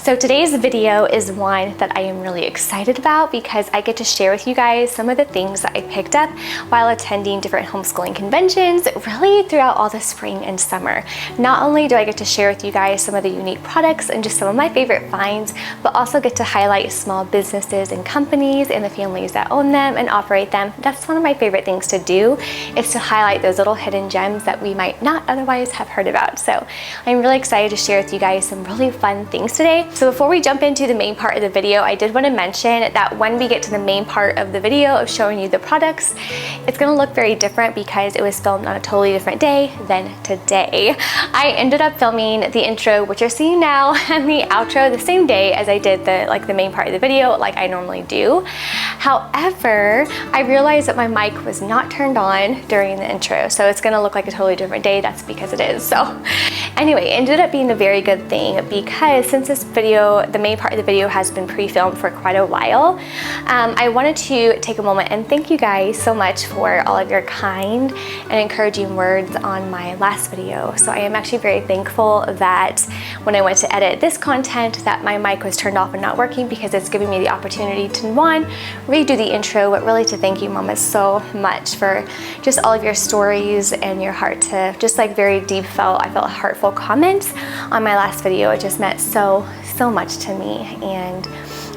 So today's video is one that I am really excited about because I get to share with you guys some of the things that I picked up while attending different homeschooling conventions really throughout all the spring and summer. Not only do I get to share with you guys some of the unique products and just some of my favorite finds, but also get to highlight small businesses and companies and the families that own them and operate them. That's one of my favorite things to do, is to highlight those little hidden gems that we might not otherwise have heard about. So I'm really excited to share with you guys some really fun things today. So before we jump into the main part of the video, I did want to mention that when we get to the main part of the video of showing you the products, it's going to look very different because it was filmed on a totally different day than today. I ended up filming the intro, which you're seeing now, and the outro the same day as I did the main part of the video like I normally do. However, I realized that my mic was not turned on during the intro, so it's going to look like a totally different day. That's because it is. So anyway, it ended up being a very good thing because since this video, the main part of the video has been pre-filmed for quite a while, I wanted to take a moment and thank you guys so much for all of your kind and encouraging words on my last video. So I am actually very thankful that when I went to edit this content that my mic was turned off and not working, because it's giving me the opportunity to, one, redo the intro, but really to thank you mamas so much for just all of your stories and your heart to just like very deep I felt heartful comments on my last video. It just meant so much to me, and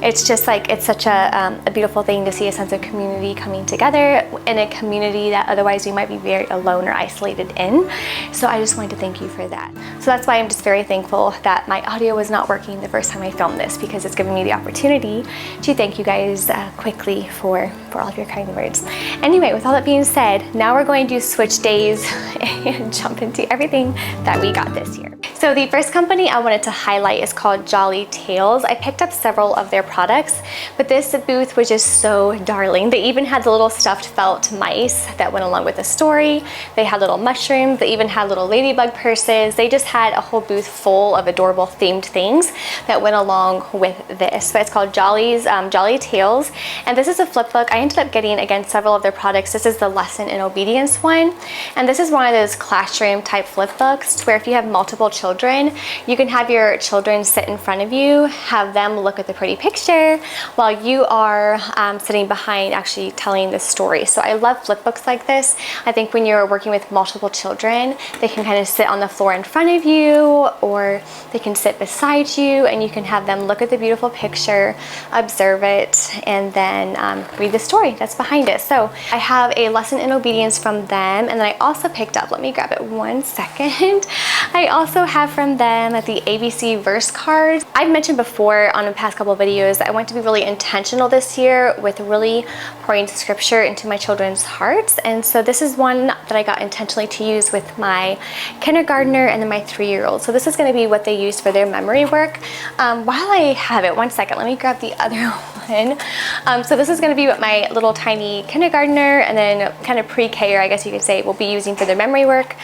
it's just like, it's such a beautiful thing to see a sense of community coming together in a community that otherwise we might be very alone or isolated in. So I just wanted to thank you for that. So that's why I'm just very thankful that my audio was not working the first time I filmed this, because it's given me the opportunity to thank you guys quickly for all of your kind words. Anyway, with all that being said, now we're going to switch days and jump into everything that we got this year. So the first company I wanted to highlight is called Jolly Tales. I picked up several of their products, but this booth was just so darling. They even had the little stuffed felt mice that went along with the story. They had little mushrooms. They even had little ladybug purses. They just had a whole booth full of adorable themed things that went along with this. So it's called Jolly Tales, and this is a flip book. I ended up getting, again, several of their products. This is the Lesson in Obedience one, and this is one of those classroom type flip books where if you have multiple children, you can have your children sit in front of you, have them look at the pretty picture while you are sitting behind actually telling the story. So I love flip books like this. I think when you're working with multiple children, they can kind of sit on the floor in front of you, or they can sit beside you, and you can have them look at the beautiful picture, observe it, and then read the story that's behind it. So I have a Lesson in Obedience from them, and then I also picked up, let me grab it one second. I also have from them the ABC verse cards. I've mentioned before on the past couple of videos that I want to be really intentional this year with really pouring scripture into my children's hearts, and so this is one that I got intentionally to use with my kindergartner and then my 3-year-old. So this is going to be what they use for their memory work. While I have it, one second, let me grab the other one. So this is going to be what my little tiny kindergartner and then kind of pre-K, or I guess you could say, will be using for their memory work.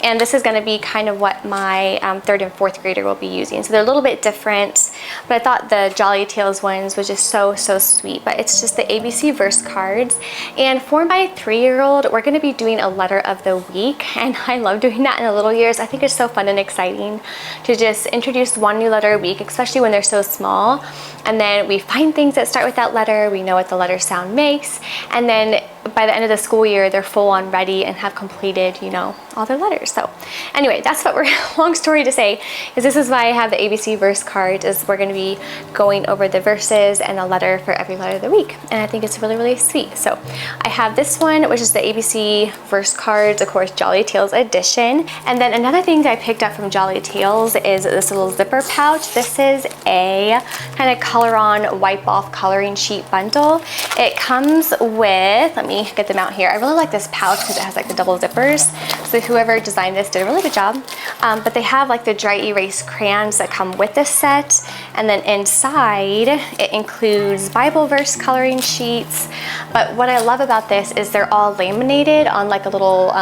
And this is going to be kind of what my 3rd and 4th grader will be using. So they're a little bit different, but I thought the Jolly Tales ones was just so sweet. But it's just the ABC verse cards. And for my 3-year-old, we're going to be doing a letter of the week, and I love doing that in the little years. I think it's so fun and exciting to just introduce one new letter a week, especially when they're so small. And then we find things that start with that letter. We know what the letter sound makes, and then by the end of the school year, they're full on ready and have completed, you know, all their letters. So anyway, that's what we're, long story to say, is this is why I have the ABC verse card, is we're going to be going over the verses and a letter for every letter of the week. And I think it's really sweet. So I have this one, which is the ABC verse cards, of course, Jolly Tales edition. And then another thing that I picked up from Jolly Tales is this little zipper pouch. This is a kind of color on, wipe off coloring sheet bundle. It comes with, let me get them out here. I really like this pouch because it has like the double zippers. So whoever designed this did a really good job. But they have like the dry erase crayons that come with this set. And then inside it includes Bible verse coloring sheets. But what I love about this is they're all laminated on like a little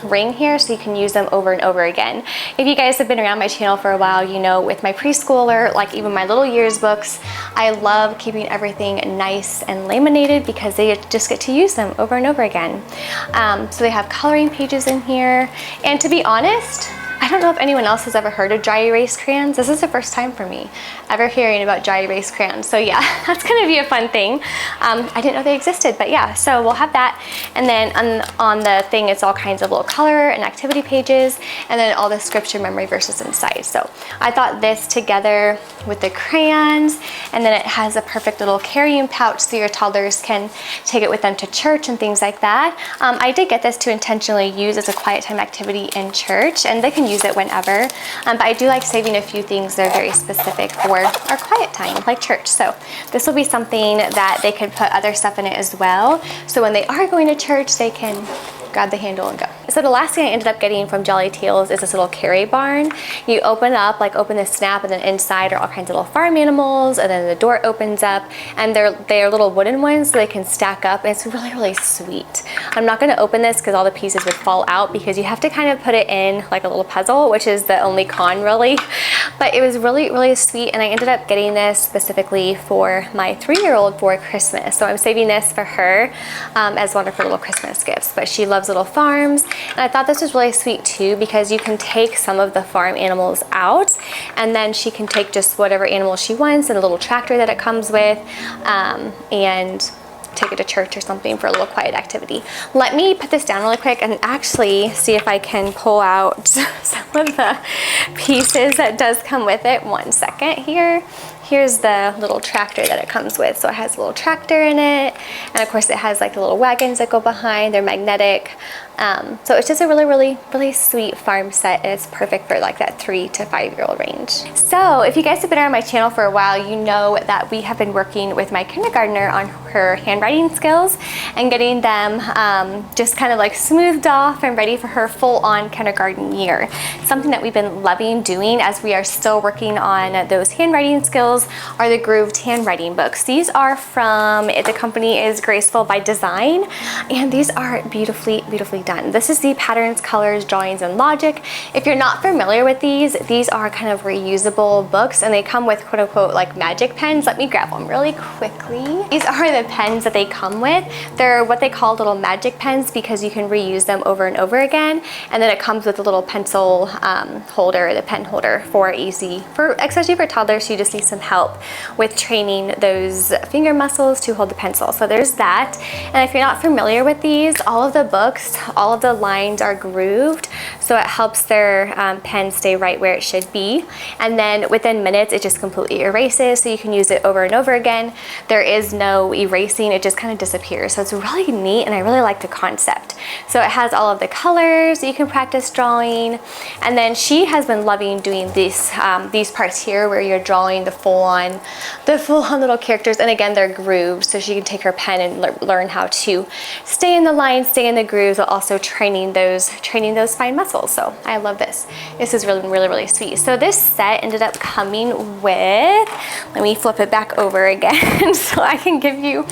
ring here, so you can use them over and over again. If you guys have been around my channel for a while, you know with my preschooler, like even my little years books, I love keeping everything nice and laminated because they just get to use them over and over again. So they have coloring pages in here, and to be honest, I don't know if anyone else has ever heard of dry erase crayons. This is the first time for me ever hearing about dry erase crayons. So yeah, that's gonna be a fun thing. I didn't know they existed, but yeah, so we'll have that. And then on the thing, it's all kinds of little color and activity pages, and then all the scripture memory verses inside. So I thought this together with the crayons, and then it has a perfect little carrying pouch so your toddlers can take it with them to church and things like that. I did get this to intentionally use as a quiet time activity in church, and they can use it whenever, but I do like saving a few things that are very specific for our quiet time, like church. So this will be something that they can put other stuff in it as well, so when they are going to church, they can grab the handle and go. So the last thing I ended up getting from Jolly Tales is this little carry barn. You open up, like open the snap, and then inside are all kinds of little farm animals, and then the door opens up, and they're little wooden ones so they can stack up, and it's really, really sweet. I'm not gonna open this because all the pieces would fall out, because you have to kind of put it in like a little puzzle, which is the only con really. But it was really, really sweet, and I ended up getting this specifically for my 3-year-old for Christmas. So I'm saving this for her as one of her little Christmas gifts. But she loves little farms, and I thought this was really sweet too, because you can take some of the farm animals out, and then she can take just whatever animal she wants and a little tractor that it comes with, and take it to church or something for a little quiet activity. Let me put this down really quick and actually see if I can pull out some of the pieces that does come with it. 1 second here. Here's the little tractor that it comes with. So it has a little tractor in it, and of course it has like the little wagons that go behind. They're magnetic. So it's just a really, really, really sweet farm set, and it's perfect for like that 3 to 5-year-old range. So if you guys have been on my channel for a while, you know that we have been working with my kindergartner on her handwriting skills and getting them just kind of like smoothed off and ready for her full-on kindergarten year. Something that we've been loving doing as we are still working on those handwriting skills are the grooved handwriting books. These are from, the company is Graceful by Design, and these are beautifully, beautifully done. This is the Patterns, Colors, Drawings, and Logic. If you're not familiar with these are kind of reusable books, and they come with quote unquote like magic pens. Let me grab them really quickly. These are the pens that they come with. They're what they call little magic pens because you can reuse them over and over again, and then it comes with a little pencil holder, the pen holder for especially for toddlers who just need some help with training those finger muscles to hold the pencil. So there's that. And if you're not familiar with these, all of the books, all of the lines are grooved, so it helps their pen stay right where it should be. And then within minutes, it just completely erases, so you can use it over and over again. There is no erasing, it just kind of disappears. So it's really neat, and I really like the concept. So it has all of the colors that you can practice drawing. And then she has been loving doing these parts here where you're drawing the full-on little characters. And again, they're grooved, so she can take her pen and learn how to stay in the lines, stay in the grooves, while also training those fine muscles. So I love this. This is really, really, really sweet. So this set ended up coming with, let me flip it back over again so I can give you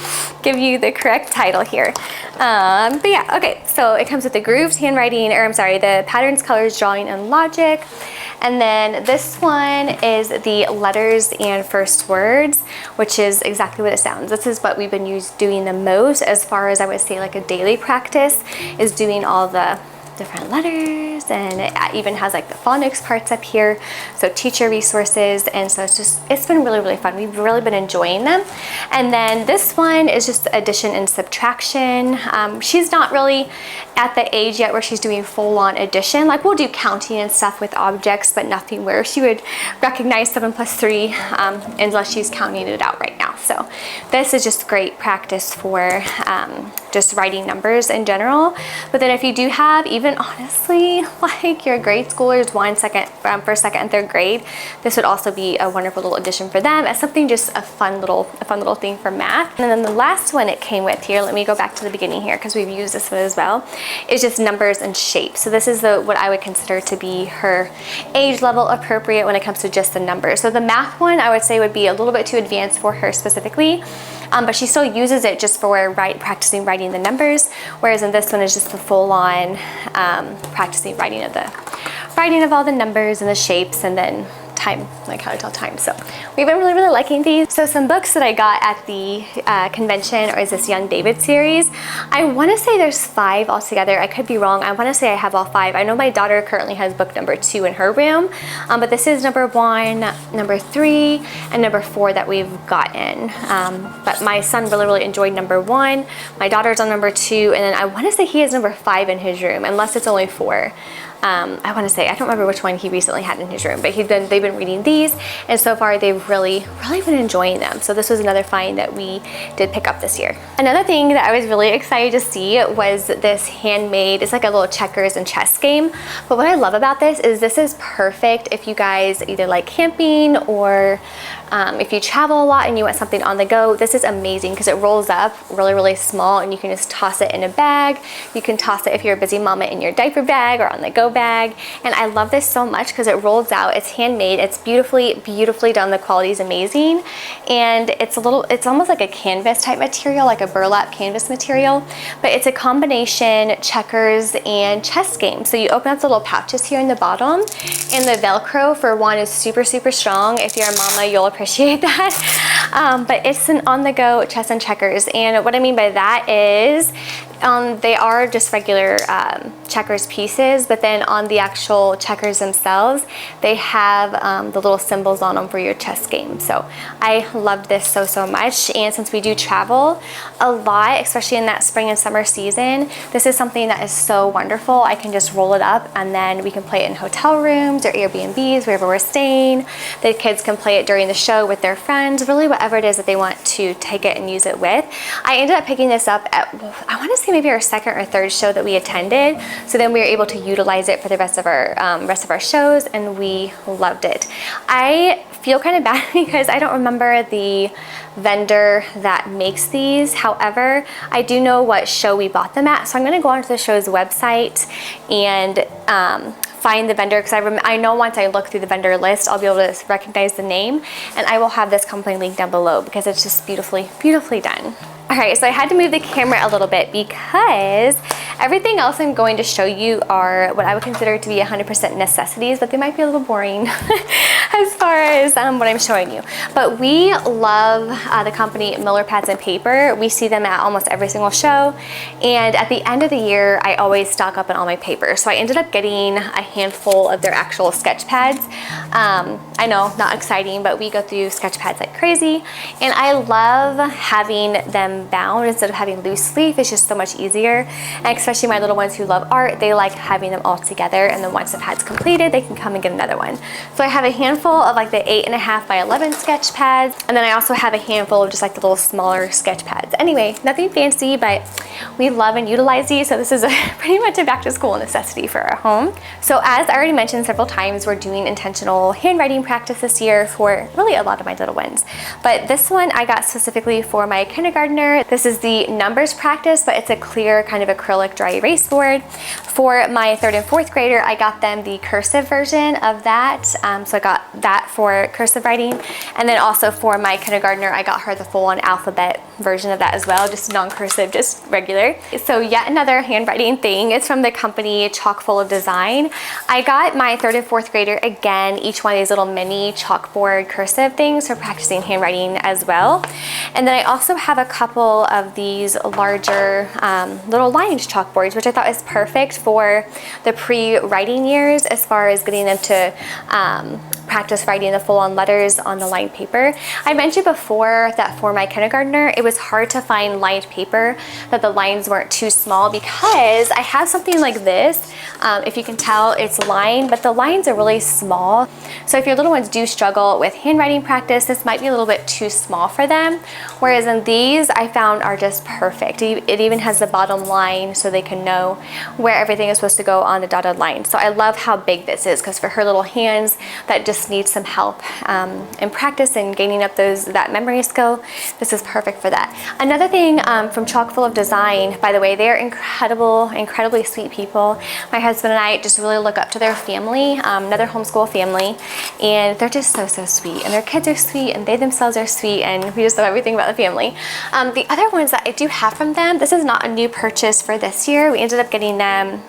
the correct title here. But yeah, okay. So it comes with the grooved handwriting, or I'm sorry, the Patterns, Colors, Drawing, and Logic. And then this one is the letters and first words, which is exactly what it sounds. This is what we've been doing the most, as far as I would say like a daily practice, is doing all the different letters, and it even has like the phonics parts up here, so teacher resources. And so it's been really, really fun. We've really been enjoying them. And then this one is just addition and subtraction. She's not really at the age yet where she's doing full-on addition. Like, we'll do counting and stuff with objects, but nothing where she would recognize 7 plus 3 unless she's counting it out right now. So this is just great practice for just writing numbers in general. But then if you do have even honestly like your grade schoolers, first, second, and third grade, this would also be a wonderful little addition for them as something, just a fun little thing for math. And then the last one it came with here, let me go back to the beginning here because we've used this one as well, is just numbers and shapes. So this is what I would consider to be her age level appropriate when it comes to just the numbers. So the math one I would say would be a little bit too advanced for her specifically, but she still uses it just for practicing writing the numbers, whereas in this one is just the full-on practicing writing of all the numbers and the shapes, and then time, like how to tell time. So we've been really liking these. So some books that I got at the convention is this Young David series. I want to say there's 5 altogether. I could be wrong. I want to say I have all 5. I know my daughter currently has book number 2 in her room, but this is number 1, number 3, and number 4 that we've gotten. But my son really enjoyed number 1. My daughter's on number 2, and then I want to say he has number 5 in his room, unless it's only 4. I want to say, I don't remember which one he recently had in his room, but they've been reading these, and so far they've really been enjoying them. So this was another find that we did pick up this year. Another thing that I was really excited to see was this handmade, it's like a little checkers and chess game. But what I love about this is perfect if you guys either like camping or if you travel a lot and you want something on the go. This is amazing because it rolls up really small, and you can just toss it in a bag. You can toss it if you're a busy mama in your diaper bag or on the go bag. And I love this so much because it rolls out. It's handmade. It's beautifully done. The quality is amazing, and it's almost like a canvas type material, like a burlap canvas material, but it's a combination checkers and chess game. So you open up the little pouches here in the bottom, and the Velcro for one is super strong. If you're a mama, you'll appreciate that. But it's an on-the-go chess and checkers, and what I mean by that is they are just regular checkers pieces, but then on the actual checkers themselves, they have the little symbols on them for your chess game. So I love this so much, and since we do travel a lot, especially in that spring and summer season, this is something that is so wonderful. I can just roll it up, and then we can play it in hotel rooms or Airbnbs, wherever we're staying. The kids can play it during the show with their friends, really whatever it is that they want to take it and use it with. I ended up picking this up at, I want to say maybe our second or third show that we attended, so then we were able to utilize it for the rest of our shows, and we loved it. I feel kind of bad because I don't remember the vendor that makes these. However, I do know what show we bought them at, so I'm going to go onto the show's website and find the vendor, because I know once I look through the vendor list, I'll be able to recognize the name, and I will have this company link down below because it's just beautifully done. All right, so I had to move the camera a little bit because everything else I'm going to show you are what I would consider to be 100% necessities, but they might be a little boring as far as what I'm showing you. But we love the company Miller Pads and Paper. We see them at almost every single show, and at the end of the year, I always stock up on all my paper. So I ended up getting a handful of their actual sketch pads. I know, not exciting, but we go through sketch pads like crazy, and I love having them bound instead of having loose leaf. It's just so much easier, and especially my little ones who love art, they like having them all together, and then once the pad's completed, they can come and get another one. So I have a handful of like the 8.5 by 11 sketch pads, and then I also have a handful of just like the little smaller sketch pads. Anyway, nothing fancy, but we love and utilize these, so this is pretty much a back to school necessity for our home. So as I already mentioned several times, we're doing intentional handwriting practice this year for really a lot of my little ones, but this one I got specifically for my kindergartner. This is the numbers practice, but it's a clear kind of acrylic dry erase board. For my 3rd and 4th grader, I got them the cursive version of that. So I got that for cursive writing. And then also for my kindergartner, I got her the full-on alphabet version of that as well, just non-cursive, just regular. So yet another handwriting thing. It's from the company Chalkful of Design. I got my 3rd and 4th grader, again, each one of these little mini chalkboard cursive things for practicing handwriting as well. And then I also have a couple of these larger little lined chalkboards, which I thought is perfect for the pre-writing years as far as getting them to practice writing the full-on letters on the lined paper. I mentioned before that for my kindergartner, it was hard to find lined paper that the lines weren't too small, because I have something like this. If you can tell, it's lined, but the lines are really small. So if your little ones do struggle with handwriting practice, this might be a little bit too small for them. Whereas in these, I found are just perfect. It even has the bottom line so they can know where everything is supposed to go on the dotted line. So I love how big this is, because for her little hands that just need some help in practice and gaining up that memory skill, this is perfect for that. Another thing from Chalkful of Design, by the way, they are incredibly sweet people. My husband and I just really look up to their family, another homeschool family, and they're just so sweet, and their kids are sweet, and they themselves are sweet, and we just love everything about the family. The other ones that I do have from them, this is not a new purchase for this year. We ended up getting them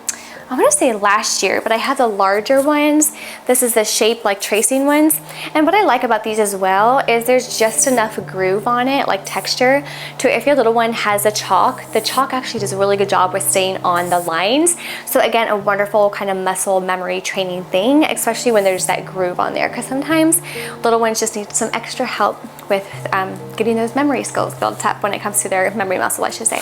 I want to say last year, but I have the larger ones. This is the shape like tracing ones. And what I like about these as well is there's just enough groove on it, like texture, to if your little one has the chalk actually does a really good job with staying on the lines. So again, a wonderful kind of muscle memory training thing, especially when there's that groove on there, because sometimes little ones just need some extra help with getting those memory skills built up when it comes to their memory muscle, I should say.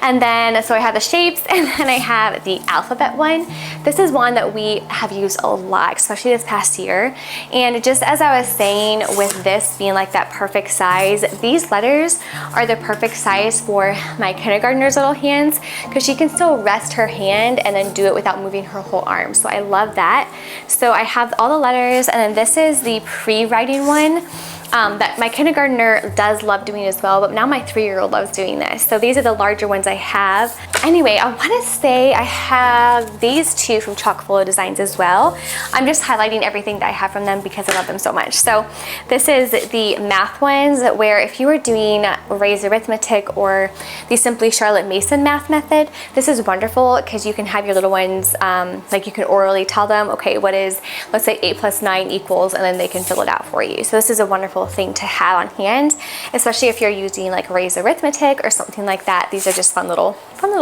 And then, so I have the shapes, and then I have the alphabet one. This is one that we have used a lot, especially this past year. And just as I was saying, with this being like that perfect size, these letters are the perfect size for my kindergartner's little hands, because she can still rest her hand and then do it without moving her whole arm. So I love that. So I have all the letters, and then this is the pre-writing one. That my kindergartner does love doing as well, but now my 3-year-old loves doing this. So these are the larger ones I have. Anyway, I want to say I have these two from Chalkboard Designs as well. I'm just highlighting everything that I have from them because I love them so much. So this is the math ones, where if you were doing raised arithmetic or the Simply Charlotte Mason math method, this is wonderful because you can have your little ones, like you can orally tell them, okay, what is, let's say 8 + 9 equals, and then they can fill it out for you. So this is a wonderful thing to have on hand, especially if you're using like raised arithmetic or something like that. These are just fun little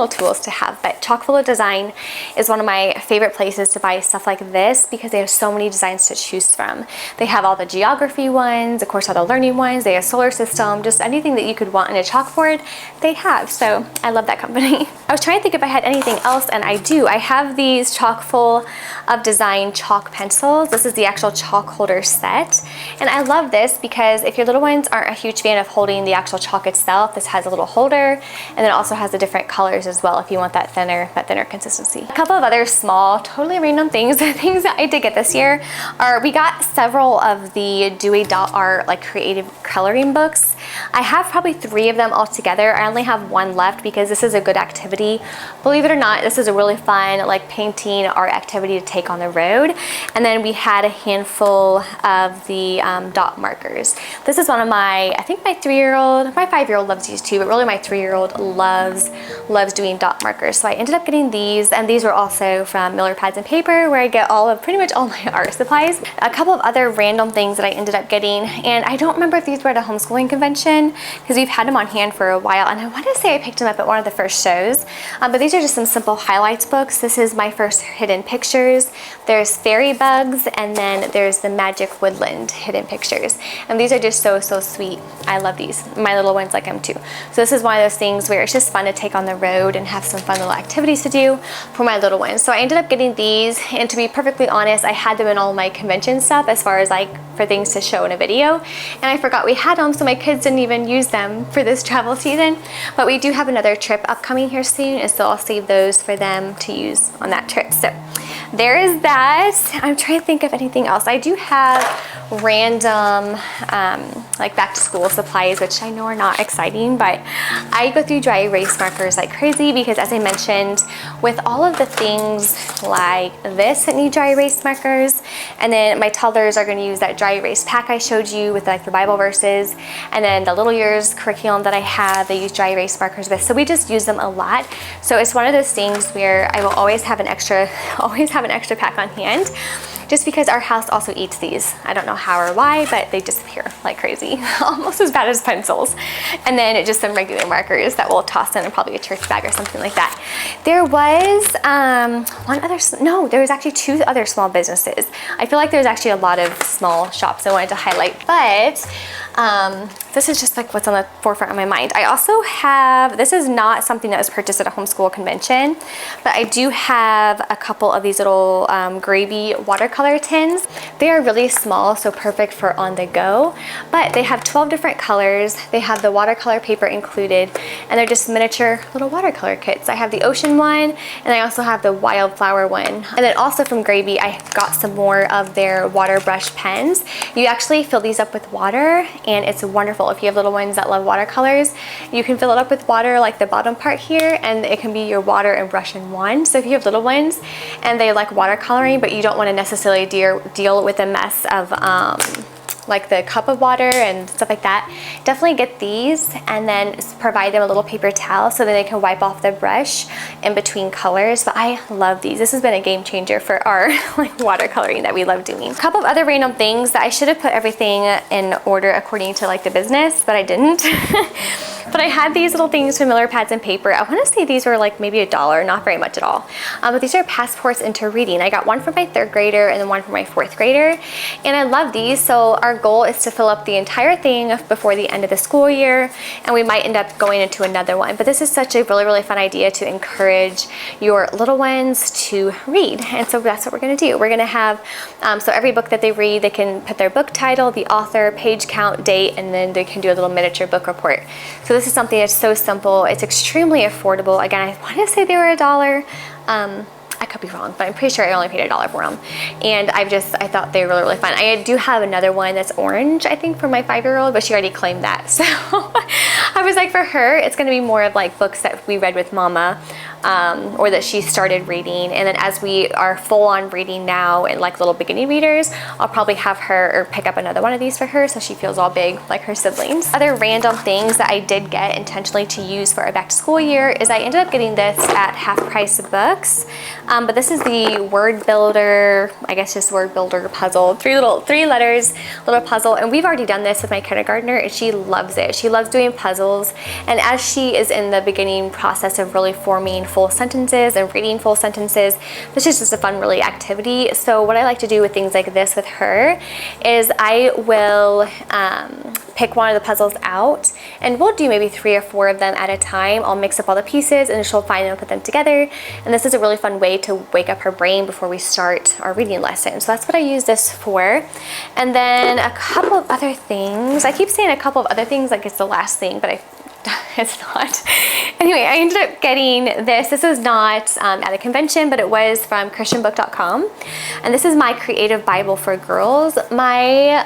tools to have. But Chalkboard Design is one of my favorite places to buy stuff like this because they have so many designs to choose from. They have all the geography ones, of course all the learning ones, they have solar system, just anything that you could want in a chalkboard, they have. So I love that company. I was trying to think if I had anything else, and I do. I have these Chock-full of Design chalk pencils. This is the actual chalk holder set, and I love this because if your little ones aren't a huge fan of holding the actual chalk itself, this has a little holder, and then also has the different colors as well if you want that thinner consistency. A couple of other small, totally random things, things that I did get this year are, we got several of the Do a Dot Art like creative coloring books. I have probably 3 of them all together. I only have 1 left because this is a good activity. Believe it or not, this is a really fun like painting art activity to take on the road. And then we had a handful of the dot markers. This is one of my, I think my 3-year-old, my 5-year-old loves these too, but really my 3-year-old loves doing dot markers. So I ended up getting these, and these were also from Miller Pads and Paper, where I get pretty much all my art supplies. A couple of other random things that I ended up getting, and I don't remember if these were at a homeschooling convention because we've had them on hand for a while, and I want to say I picked them up at one of the first shows, but these are just some simple highlights books. This is My First Hidden Pictures, there's Fairy Bugs, and then there's the Magic Woodland Hidden Pictures, and these are just so sweet. I love these. My little ones like them too. So this is one of those things where it's just fun to take on the road and have some fun little activities to do for my little ones. So I ended up getting these, and to be perfectly honest, I had them in all my convention stuff as far as like for things to show in a video, and I forgot we had them, so my kids didn't even use them for this travel season. But we do have another trip upcoming here soon, and so I'll save those for them to use on that trip. So there is that. I'm trying to think of anything else. I do have random like back to school supplies, which I know are not exciting, but I go through dry erase markers like crazy because, as I mentioned, with all of the things like this that need dry erase markers, and then my toddlers are going to use that dry erase pack I showed you with like the Bible verses, and then the little years curriculum that I have, they use dry erase markers with, so we just use them a lot. So it's one of those things where I will always have an extra pack on hand, just because our house also eats these. I don't know how or why, but they disappear like crazy, almost as bad as pencils. And then just some regular markers that we'll toss in probably a church bag or something like that. There was there was actually 2 other small businesses. I feel like there's actually a lot of small shops I wanted to highlight, but this is just like what's on the forefront of my mind. I also have, this is not something that was purchased at a homeschool convention, but I do have a couple of these little gravy watercolor tins. They are really small, so perfect for on the go, but they have 12 different colors. They have the watercolor paper included, and they're just miniature little watercolor kits. I have the ocean one, and I also have the wildflower one. And then also from Gravy, I got some more of their water brush pens. You actually fill these up with water, and it's wonderful. If you have little ones that love watercolors, you can fill it up with water like the bottom part here, and it can be your water and brush in one. So if you have little ones and they like watercoloring, but you don't want to necessarily deal with the mess of like the cup of water and stuff like that, definitely get these and then provide them a little paper towel so that they can wipe off the brush in between colors. But I love these. This has been a game changer for our like watercoloring that we love doing. A couple of other random things that I should have put everything in order according to like the business, but I didn't. But I had these little things from Miller Pads and Paper. I want to say these were like maybe $1, not very much at all. But these are passports into reading. I got one for my 3rd grader and then one for my 4th grader. And I love these. So our goal is to fill up the entire thing before the end of the school year. And we might end up going into another one. But this is such a really, really fun idea to encourage your little ones to read. And so that's what we're going to do. We're going to have, so every book that they read, they can put their book title, the author, page count, date, and then they can do a little miniature book report. So this is something that's so simple. It's extremely affordable. Again, I want to say they were $1. I could be wrong, but I'm pretty sure I only paid $1 for them. And I thought they were really, really fun. I do have another one that's orange, I think, for my 5-year-old, but she already claimed that. So I was like, for her, it's going to be more of like books that we read with Mama, or that she started reading. And then as we are full on reading now and like little beginning readers, I'll probably have her or pick up another one of these for her so she feels all big like her siblings. Other random things that I did get intentionally to use for our back to school year is I ended up getting this at Half Price Books. But this is the word builder, I guess just word builder puzzle, three letters, little puzzle. And we've already done this with my kindergartner and she loves it. She loves doing puzzles. And as she is in the beginning process of really forming full sentences and reading full sentences, this is just a fun, really activity. So what I like to do with things like this with her is I will pick one of the puzzles out and we'll do maybe 3 or 4 of them at a time. I'll mix up all the pieces and she'll find them and put them together. And this is a really fun way to wake up her brain before we start our reading lesson. So that's what I use this for. And then a couple of other things. I keep saying a couple of other things like it's the last thing, but it's not. Anyway, I ended up getting this. This is not at a convention, but it was from christianbook.com. And this is my creative Bible for girls. My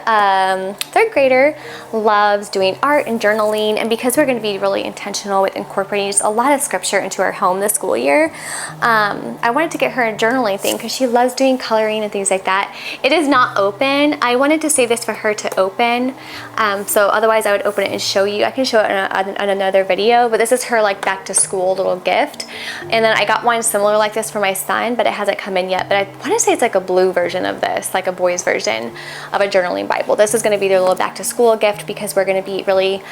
3rd grader loves doing art and journaling. And because we're going to be really intentional with incorporating just a lot of scripture into our home this school year, I wanted to get her a journaling thing because she loves doing coloring and things like that. It is not open. I wanted to save this for her to open. So otherwise I would open it and show you. I can show it on another video, but this is her like back to school little gift. And then I got one similar like this for my son, but it hasn't come in yet. But I want to say it's like a blue version of this, like a boy's version of a journaling Bible. This is going to be their little back to school gift because we're going to be really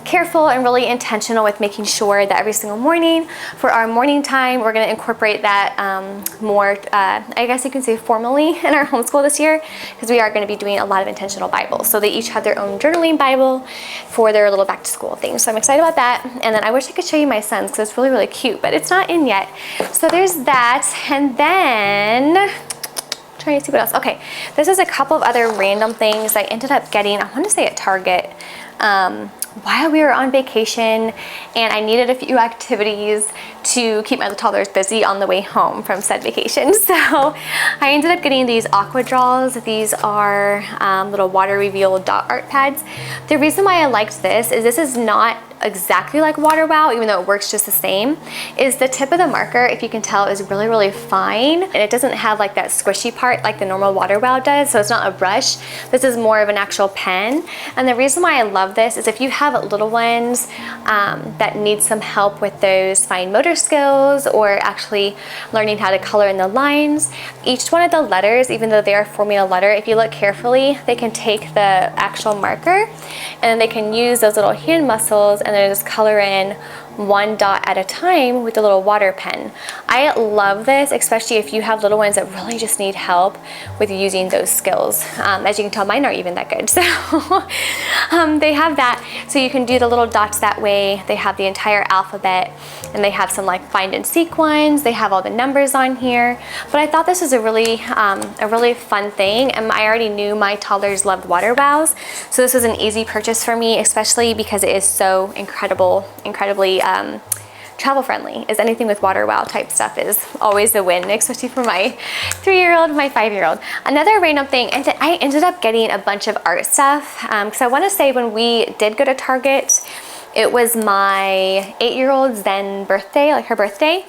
careful and really intentional with making sure that every single morning for our morning time, we're going to incorporate that more, I guess you can say formally in our homeschool this year, because we are going to be doing a lot of intentional Bibles. So they each have their own journaling Bible for their little back to school thing. So I'm excited about that. And then I wish I could show you my son's because it's really, really cute, but it's not in yet. So there's that. And then trying to see what else. Okay, this is a couple of other random things I ended up getting, I want to say at Target, while we were on vacation, and I needed a few activities to keep my toddlers busy on the way home from said vacation. So I ended up getting these aqua draws. These are little water reveal dot art pads. The reason why I liked this is not exactly like Water Wow, even though it works just the same, is the tip of the marker, if you can tell, is really, really fine. And it doesn't have like that squishy part like the normal Water Wow does. So it's not a brush. This is more of an actual pen. And the reason why I love this is if you have little ones that need some help with those fine motor skills or actually learning how to color in the lines, each one of the letters, even though they are forming a letter, if you look carefully, they can take the actual marker and then they can use those little hand muscles and then just color in one dot at a time with a little water pen. I love this, especially if you have little ones that really just need help with using those skills. As you can tell, mine aren't even that good. So they have that, so you can do the little dots that way. They have the entire alphabet, and they have some like find and seek ones. They have all the numbers on here. But I thought this was a really fun thing, and I already knew my toddlers loved Water Wows, so this was an easy purchase for me, especially because it is so incredibly travel friendly. Is anything with Water Wow type stuff is always a win, especially for my 3-year-old, my 5-year-old. Another random thing, and I ended up getting a bunch of art stuff because I want to say when we did go to Target, it was my 8-year-old's then birthday, like her birthday.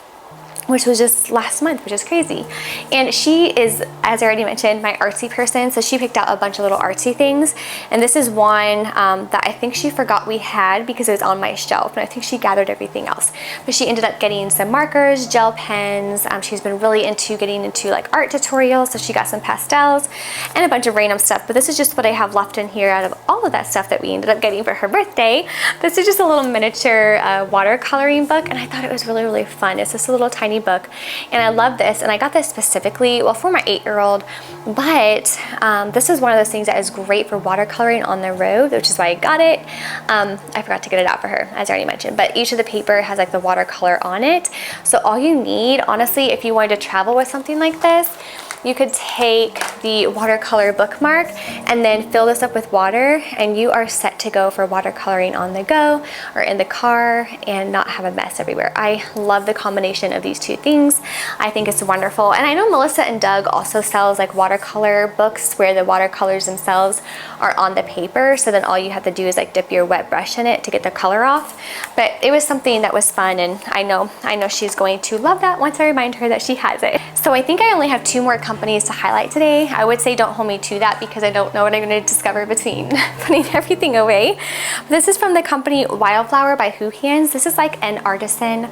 which was just last month, which is crazy. And she is, as I already mentioned, my artsy person, so she picked out a bunch of little artsy things. And this is one that I think she forgot we had because it was on my shelf, and I think she gathered everything else. But she ended up getting some markers, gel pens. She's been really into getting into like art tutorials, so she got some pastels and a bunch of random stuff. But this is just what I have left in here out of all of that stuff that we ended up getting for her birthday. This is just a little miniature watercoloring book, and I thought it was really, really fun. It's just a little tiny book, and I love this. And I got this specifically, well, for my 8-year-old, but this is one of those things that is great for watercoloring on the road, which is why I got it. I forgot to get it out for her, as I already mentioned, but each of the paper has like the watercolor on it. So all you need, honestly, if you wanted to travel with something like this, you could take the watercolor bookmark and then fill this up with water, and you are set to go for watercoloring on the go or in the car and not have a mess everywhere. I love the combination of these two things. I think it's wonderful. And I know Melissa and Doug also sells like watercolor books where the watercolors themselves are on the paper, so then all you have to do is like dip your wet brush in it to get the color off. But it was something that was fun, and I know she's going to love that once I remind her that she has it. So I think I only have 2 more companies to highlight today. I would say don't hold me to that because I don't know what I'm going to discover between putting everything away. This is from the company Wildflower by Who Hands. This is like an artisan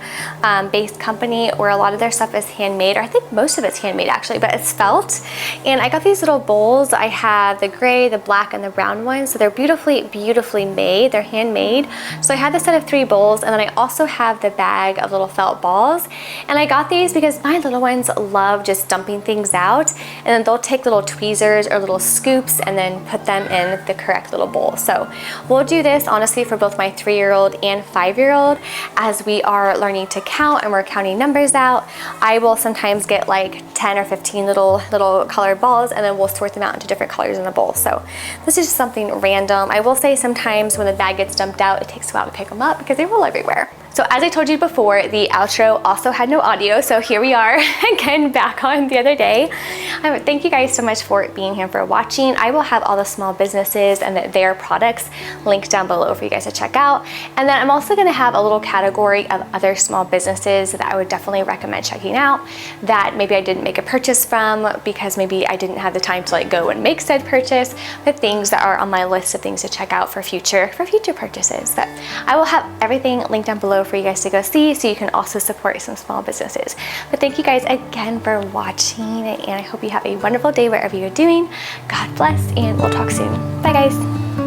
based company where a lot of their stuff is handmade, or I think most of it's handmade actually, but it's felt. And I got these little bowls. I have the gray, the black, and the brown ones. So they're beautifully, beautifully made. They're handmade. So I had this set of 3 bowls, and then I also have the bag of little felt balls. And I got these because my little ones love just dumping things out, and then they'll take little tweezers or little scoops and then put them in the correct little bowl. So we'll do this honestly for both my 3-year-old and 5-year-old as we are learning to count and we're counting numbers out. I will sometimes get like 10 or 15 little colored balls, and then we'll sort them out into different colors in the bowl. So this is just something random. I will say sometimes when the bag gets dumped out, it takes a while to pick them up because they roll everywhere. So as I told you before, the outro also had no audio, so here we are again back on the other day. Thank you guys so much for being here, for watching. I will have all the small businesses and their products linked down below for you guys to check out. And then I'm also going to have a little category of other small businesses that I would definitely recommend checking out that maybe I didn't make a purchase from because maybe I didn't have the time to like go and make said purchase, but things that are on my list of things to check out for future purchases. But I will have everything linked down below for you guys to go see, so you can also support some small businesses. But thank you guys again for watching, and I hope you have a wonderful day wherever you're doing. God bless, and we'll talk soon. Bye guys.